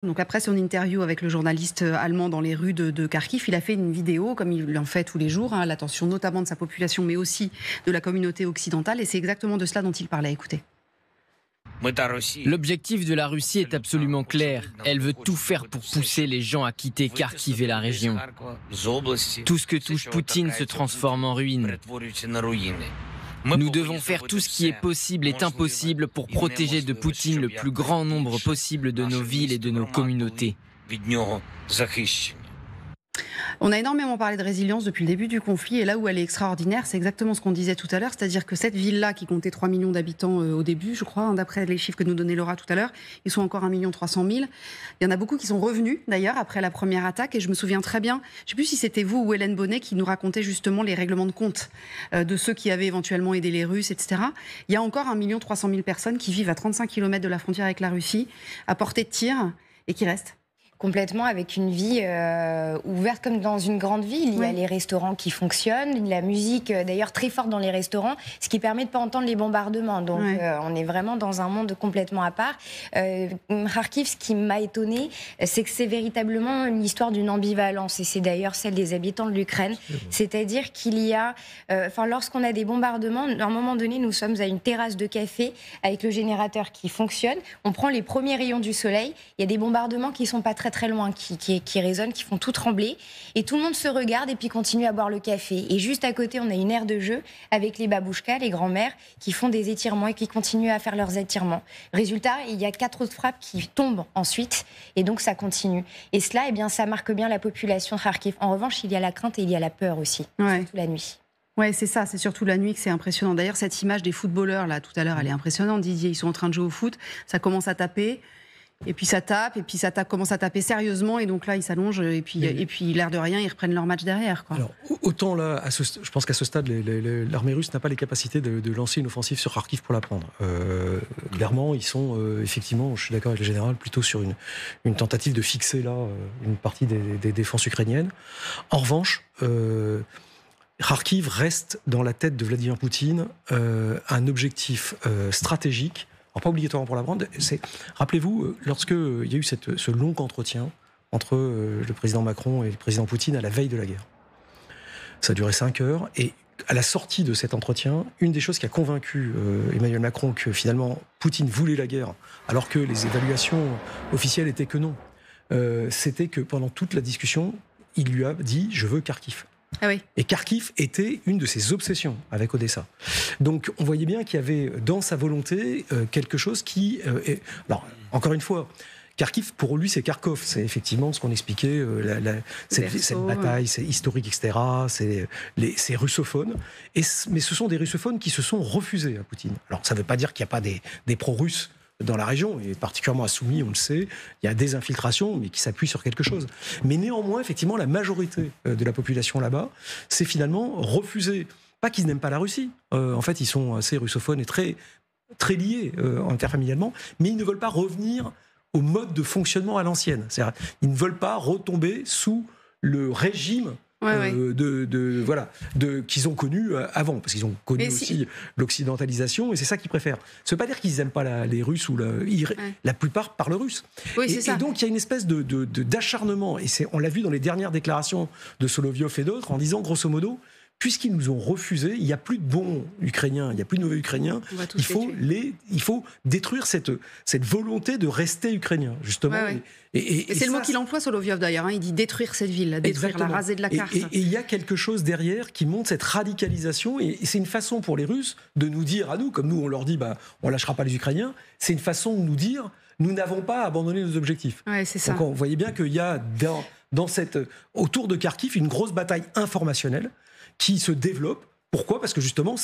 Donc après son interview avec le journaliste allemand dans les rues de Kharkiv, il a fait une vidéo, comme il en fait tous les jours, à l'attention notamment de sa population, mais aussi de la communauté occidentale. Et c'est exactement de cela dont il parlait. Écoutez. L'objectif de la Russie est absolument clair. Elle veut tout faire pour pousser les gens à quitter Kharkiv et la région. Tout ce que touche Poutine se transforme en ruine. Nous devons faire tout ce qui est possible et impossible pour protéger de Poutine le plus grand nombre possible de nos villes et de nos communautés. On a énormément parlé de résilience depuis le début du conflit, et là où elle est extraordinaire, c'est exactement ce qu'on disait tout à l'heure, c'est-à-dire que cette ville-là, qui comptait 3 millions d'habitants au début, je crois, d'après les chiffres que nous donnait Laura tout à l'heure, ils sont encore 1 300 000. Il y en a beaucoup qui sont revenus, d'ailleurs, après la première attaque, et je me souviens très bien, je ne sais plus si c'était vous ou Hélène Bonnet qui nous racontait justement les règlements de compte de ceux qui avaient éventuellement aidé les Russes, etc. Il y a encore 1 300 000 personnes qui vivent à 35 km de la frontière avec la Russie, à portée de tir, et qui restent. Complètement, avec une vie ouverte comme dans une grande ville. Il y a les restaurants qui fonctionnent, la musique d'ailleurs très forte dans les restaurants, ce qui permet de ne pas entendre les bombardements. Donc on est vraiment dans un monde complètement à part. Kharkiv, ce qui m'a étonnée, c'est que c'est véritablement une histoire d'une ambivalence, et c'est d'ailleurs celle des habitants de l'Ukraine. C'est-à-dire qu'il y a, lorsqu'on a des bombardements, à un moment donné, nous sommes à une terrasse de café avec le générateur qui fonctionne. On prend les premiers rayons du soleil. Il y a des bombardements qui ne sont pas très loin, qui résonnent, qui font tout trembler, et tout le monde se regarde et puis continue à boire le café. Et juste à côté, on a une aire de jeu avec les babouchkas, les grands-mères, qui font des étirements et qui continuent à faire leurs étirements. Résultat, il y a 4 autres frappes qui tombent ensuite, et donc ça continue. Et cela, ça marque bien la population de Kharkiv. En revanche, il y a la crainte et il y a la peur aussi, surtout la nuit. Ouais, c'est ça, c'est surtout la nuit que c'est impressionnant. D'ailleurs, cette image des footballeurs, là, tout à l'heure, elle est impressionnante. Didier, ils sont en train de jouer au foot, ça commence à taper. Et puis ça tape, commence à taper sérieusement, et donc là ils s'allongent, et puis l'air de rien, ils reprennent leur match derrière, quoi. Alors, autant là, je pense qu'à ce stade, l'armée russe n'a pas les capacités de lancer une offensive sur Kharkiv pour la prendre. Clairement, ils sont effectivement, je suis d'accord avec le général, plutôt sur une tentative de fixer là une partie des défenses ukrainiennes. En revanche, Kharkiv reste dans la tête de Vladimir Poutine un objectif stratégique. Alors, pas obligatoirement pour la prendre. Rappelez-vous, lorsqu'il y a eu ce long entretien entre le président Macron et le président Poutine à la veille de la guerre. Ça a duré 5 heures, et à la sortie de cet entretien, une des choses qui a convaincu Emmanuel Macron que finalement Poutine voulait la guerre, alors que les évaluations officielles étaient que non, c'était que pendant toute la discussion, il lui a dit « je veux Kharkiv ». Ah oui. Et Kharkiv était une de ses obsessions avec Odessa. Donc on voyait bien qu'il y avait dans sa volonté quelque chose qui... Alors, encore une fois, Kharkiv, pour lui, c'est Kharkov. C'est effectivement ce qu'on expliquait, cette bataille, c'est historique, etc. C'est russophone. Mais ce sont des russophones qui se sont refusés à Poutine. Alors ça ne veut pas dire qu'il n'y a pas des pro-russes dans la région, et particulièrement à Soumy, on le sait, il y a des infiltrations, mais qui s'appuient sur quelque chose. Mais néanmoins, effectivement, la majorité de la population là-bas, c'est finalement refusé. Pas qu'ils n'aiment pas la Russie. En fait, ils sont assez russophones et très, très liés interfamilialement, mais ils ne veulent pas revenir au mode de fonctionnement à l'ancienne. C'est-à-dire, ils ne veulent pas retomber sous le régime qu'ils ont connu avant, parce qu'ils ont connu aussi l'occidentalisation, et c'est ça qu'ils préfèrent. Ça ne veut pas dire qu'ils n'aiment pas les Russes, la plupart parlent russe. Oui, et donc il y a une espèce d'acharnement, et on l'a vu dans les dernières déclarations de Solovyov et d'autres, en disant grosso modo, puisqu'ils nous ont refusé, il n'y a plus de bons Ukrainiens, il n'y a plus de mauvais Ukrainiens, il faut détruire cette volonté de rester ukrainien, justement. Et c'est le mot qu'il emploie, Solovyov, d'ailleurs. Il dit détruire cette ville, détruire, la raser de la carte. Et il y a quelque chose derrière qui montre cette radicalisation, et c'est une façon pour les Russes de nous dire à nous, comme nous on leur dit, on ne lâchera pas les Ukrainiens, c'est une façon de nous dire, nous n'avons pas abandonné nos objectifs. Ouais, c'est ça. Donc on voyait bien qu'il y a autour de Kharkiv une grosse bataille informationnelle qui se développe. Pourquoi ? Parce que justement,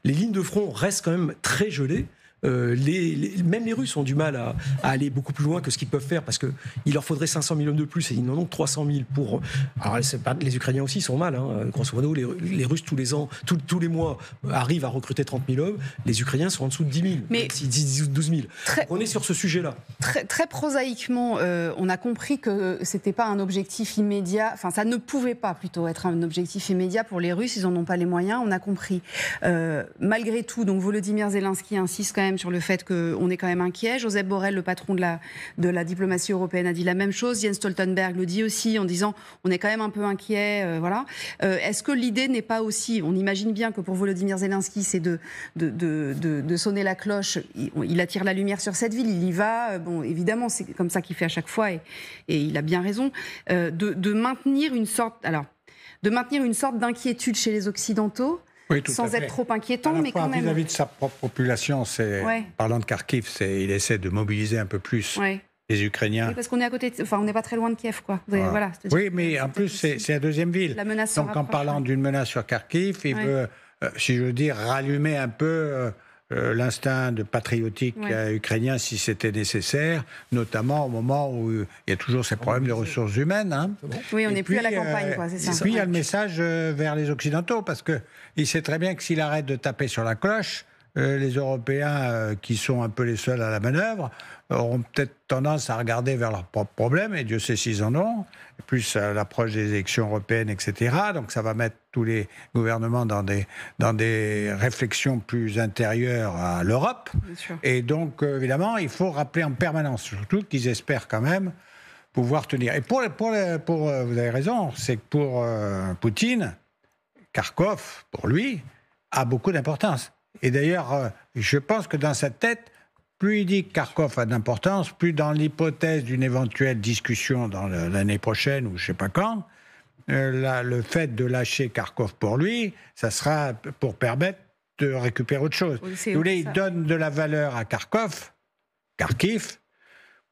les lignes de front restent quand même très gelées. Même les Russes ont du mal à aller beaucoup plus loin que ce qu'ils peuvent faire, parce qu'il leur faudrait 500 000 hommes de plus, et ils n'en ont que 300 000 pour... Alors, les Ukrainiens aussi sont mal, grosso modo, les Russes tous les mois arrivent à recruter 30 000 hommes, les Ukrainiens sont en dessous de 10 000, mais 12 000. On est sur ce sujet-là. Très, très prosaïquement, on a compris que c'était pas un objectif immédiat, enfin ça ne pouvait pas plutôt être un objectif immédiat pour les Russes, ils n'en ont pas les moyens, on a compris. Malgré tout, donc Volodymyr Zelensky insiste quand même même sur le fait qu'on est quand même inquiet. Josep Borrell, le patron de la diplomatie européenne, a dit la même chose. Jens Stoltenberg le dit aussi en disant on est quand même un peu inquiet. Voilà. Est-ce que l'idée n'est pas aussi, on imagine bien que pour Volodymyr Zelensky, c'est de sonner la cloche. Il attire la lumière sur cette ville, il y va. Bon, évidemment, c'est comme ça qu'il fait à chaque fois et il a bien raison. De maintenir une sorte d'inquiétude chez les Occidentaux. Oui, sans être trop inquiétant, mais quand même. Vis-à-vis de sa propre population, parlant de Kharkiv, il essaie de mobiliser un peu plus les Ukrainiens. Oui, parce qu'on est à côté, on n'est pas très loin de Kiev, quoi. Voilà, oui, mais en plus, c'est la deuxième ville. La menace donc, en parlant d'une menace sur Kharkiv, il veut, si je veux dire, rallumer un peu l'instinct patriotique ukrainien si c'était nécessaire, notamment au moment où il y a toujours ces problèmes de ressources humaines. Hein. Oui, on n'est plus à la campagne, quoi, c'est ça. Et puis il y a le message vers les Occidentaux, parce qu'il sait très bien que s'il arrête de taper sur la cloche, les Européens, qui sont un peu les seuls à la manœuvre, auront peut-être tendance à regarder vers leurs propres problèmes, et Dieu sait s'ils en ont, plus à l'approche des élections européennes, etc. Donc ça va mettre tous les gouvernements dans des réflexions plus intérieures à l'Europe. Et donc, évidemment, il faut rappeler en permanence, surtout qu'ils espèrent quand même pouvoir tenir. Et pour vous avez raison, c'est que pour Poutine, Kharkov, pour lui, a beaucoup d'importance. Et d'ailleurs, je pense que dans sa tête, plus il dit que Kharkov a d'importance, plus dans l'hypothèse d'une éventuelle discussion dans l'année prochaine ou je ne sais pas quand, le fait de lâcher Kharkov pour lui, ça sera pour permettre de récupérer autre chose. Il donne de la valeur à Kharkiv,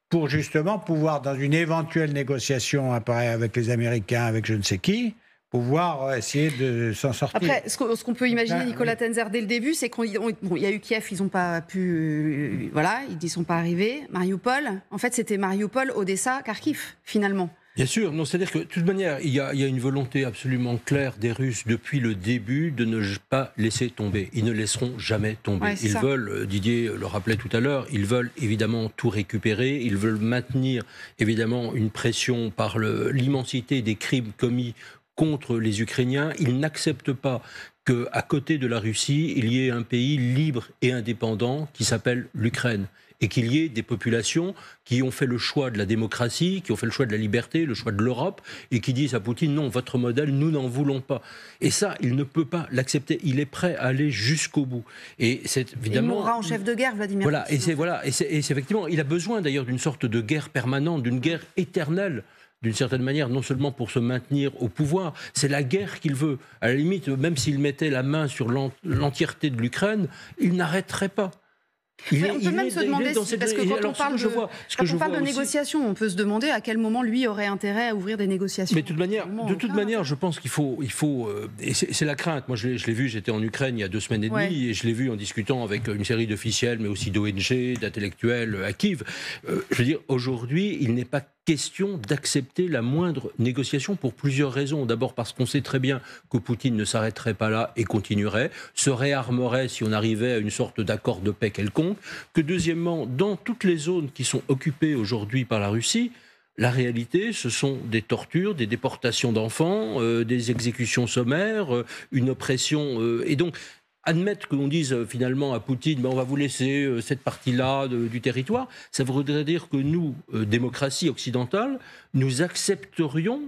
pour justement pouvoir, dans une éventuelle négociation après avec les Américains, avec je ne sais qui, pouvoir essayer de s'en sortir. Après, ce qu'on peut imaginer, Nicolas Tenzer, dès le début, c'est qu'il y a eu Kiev, ils n'ont pas pu... voilà, ils n'y sont pas arrivés. Mariupol, en fait, c'était Mariupol, Odessa, Kharkiv, finalement. Bien sûr, non, c'est-à-dire que, de toute manière, il y a une volonté absolument claire des Russes depuis le début de ne pas laisser tomber. Ils ne laisseront jamais tomber. Ouais, ils veulent, Didier le rappelait tout à l'heure, ils veulent évidemment tout récupérer, ils veulent maintenir évidemment une pression par l'immensité des crimes commis contre les Ukrainiens. Ils n'acceptent pas qu'à côté de la Russie, il y ait un pays libre et indépendant qui s'appelle l'Ukraine. Et qu'il y ait des populations qui ont fait le choix de la démocratie, qui ont fait le choix de la liberté, le choix de l'Europe, et qui disent à Poutine, non, votre modèle, nous n'en voulons pas. Et ça, il ne peut pas l'accepter. Il est prêt à aller jusqu'au bout. Et c'est évidemment... Il mourra en chef de guerre, Vladimir Poutine. Et c'est effectivement, il a besoin d'ailleurs d'une sorte de guerre permanente, d'une guerre éternelle, d'une certaine manière, non seulement pour se maintenir au pouvoir, c'est la guerre qu'il veut. À la limite, même s'il mettait la main sur l'entièreté de l'Ukraine, il n'arrêterait pas. On peut même se demander, parce que quand on parle de négociations, on peut se demander à quel moment lui aurait intérêt à ouvrir des négociations. Mais de toute manière, je pense qu'il faut et c'est la crainte. Moi, je l'ai vu, j'étais en Ukraine il y a 2 semaines et demie, et je l'ai vu en discutant avec une série d'officiels, mais aussi d'ONG, d'intellectuels à Kiev. Je veux dire, aujourd'hui, il n'est pas question d'accepter la moindre négociation pour plusieurs raisons. D'abord parce qu'on sait très bien que Poutine ne s'arrêterait pas là et continuerait, se réarmerait si on arrivait à une sorte d'accord de paix quelconque, que deuxièmement, dans toutes les zones qui sont occupées aujourd'hui par la Russie, la réalité, ce sont des tortures, des déportations d'enfants, des exécutions sommaires, une oppression... et donc, admettre que l'on dise finalement à Poutine, on va vous laisser cette partie-là du territoire, ça voudrait dire que nous, démocratie occidentale, nous accepterions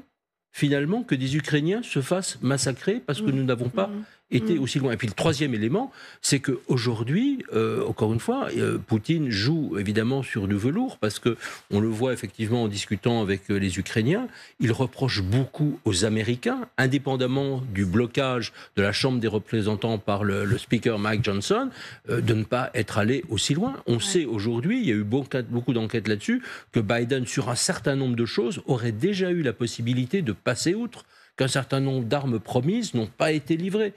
finalement que des Ukrainiens se fassent massacrer parce que nous n'avons pas été aussi loin. Et puis le troisième élément, c'est qu'aujourd'hui, encore une fois, Poutine joue évidemment sur du velours parce qu'on le voit effectivement en discutant avec les Ukrainiens, il reproche beaucoup aux Américains, indépendamment du blocage de la Chambre des représentants par le speaker Mike Johnson, de ne pas être allé aussi loin. On sait aujourd'hui, il y a eu beaucoup d'enquêtes là-dessus, que Biden, sur un certain nombre de choses, aurait déjà eu la possibilité de passer outre, qu'un certain nombre d'armes promises n'ont pas été livrées.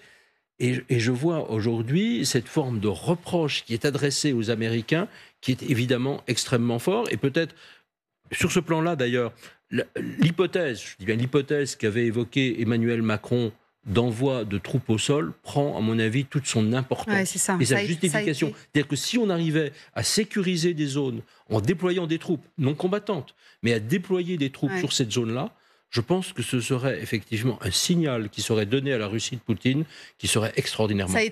Et je vois aujourd'hui cette forme de reproche qui est adressée aux Américains, qui est évidemment extrêmement fort. Et peut-être, sur ce plan-là d'ailleurs, l'hypothèse, je dis bien l'hypothèse qu'avait évoquée Emmanuel Macron d'envoi de troupes au sol prend, à mon avis, toute son importance. Ouais, c'est ça. Et sa justification. C'est-à-dire que si on arrivait à sécuriser des zones en déployant des troupes non combattantes, mais à déployer des troupes sur cette zone-là, je pense que ce serait effectivement un signal qui serait donné à la Russie de Poutine qui serait extraordinairement fort.